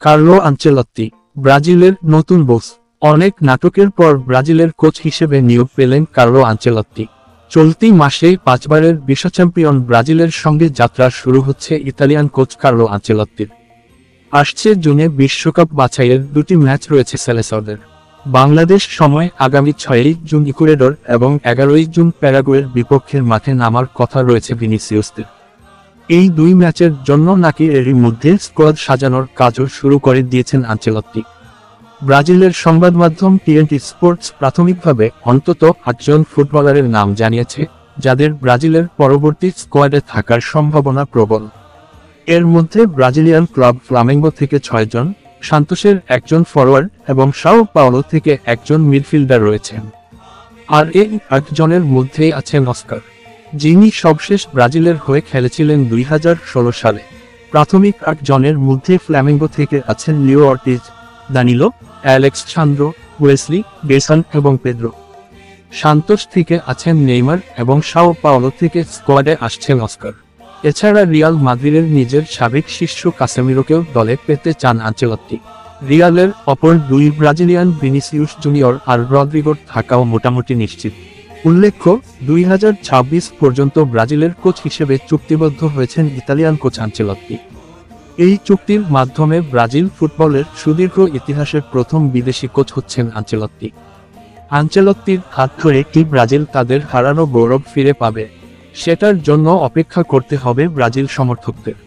Carlo Ancelotti ব্রাজিলের নতুন বোস। অনেক নাটকের পর ব্রাজিলের কোচ হিসেবে নিয়োগ পেলেন কার্লো আনচেলত্তি। চলতি মাসেই 5 বারের বিশ্ব চ্যাম্পিয়ন ব্রাজিলের সঙ্গে যাত্রা শুরু হচ্ছে ইতালিয়ান কোচ কার্লো আনচেলত্তির। আসছে জুনে বিশ্বকাপ বাছাইয়ের 2টি ম্যাচ রয়েছে সেলেসাওদের। বাংলাদেশ সময় আগামী 6ই জুন ইকুয়েডর এবং 11ই জুন প্যারাগুয়ের বিপক্ষের মাঠে নামার কথা রয়েছে ভিনিসিয়াসদের। এই 2 ম্যাচের জন্য নাকি এরই মধ্যে স্কোয়াড সাজানোর কাজও শুরু করে দিয়েছেন আনচেলত্তি। ব্রাজিলের সংবাদ মাধ্যম টিএনটি স্পোর্টস প্রাথমিকভাবে অন্তত 8 জন ফুটবলারের নাম জানিয়েছে, যাদের ব্রাজিলের পরবর্তী স্কোয়াডে থাকার সম্ভাবনা প্রবল। এর মধ্যে ব্রাজিলিয়ান ক্লাব ফ্লামেঙ্গো থেকে 6 জন, সান্তোসের 1 জন ফরোয়ার্ড এবং সাও পাওলো থেকে 1 জন মিডফিল্ডার রয়েছেন। আর এই 8 জনের মধ্যেই আছেন অস্কার, যিনি সবশেষ ব্রাজিলের হয়ে খেলেছিলেন 2016 সালে। প্রাথমিক 8 জনের মধ্যে ফ্ল্যামেঙ্গো থেকে আছেন Leo Ortiz, Danilo, Alex Sandro, Wesley, Gerson এবং পেদ্রো। সান্তোস থেকে আছেন নেইমার এবং সাও পাওলো থেকে স্কোয়াডে আসছেন অস্কার। এছাড়া রিয়াল মাদ্রিদের নিজের সাবেক শিষ্য কাসেমিরোকেও দলে পেতে চান আনচেলত্তি। রিয়ালের অপর 2 ব্রাজিলিয়ান ভিনিসিয়াস জুনিয়র আর রদ্রিগোর থাকাও মোটামুটি নিশ্চিত। উল্লেখ্য, 2026 পর্যন্ত ব্রাজিলের কোচ হিসেবে চুক্তিবদ্ধ হয়েছেন ইতালিয়ান কোচ আনচেলত্তি। এই চুক্তির মাধ্যমে ব্রাজিল ফুটবলের সুদীর্ঘ ইতিহাসের প্রথম বিদেশি কোচ হচ্ছেন আনচেলত্তি। আনচেলত্তির হাত ধরে কি ব্রাজিল তাদের হারানো গৌরব ফিরে পাবে, সেটার জন্য অপেক্ষা করতে হবে ব্রাজিল সমর্থকদের।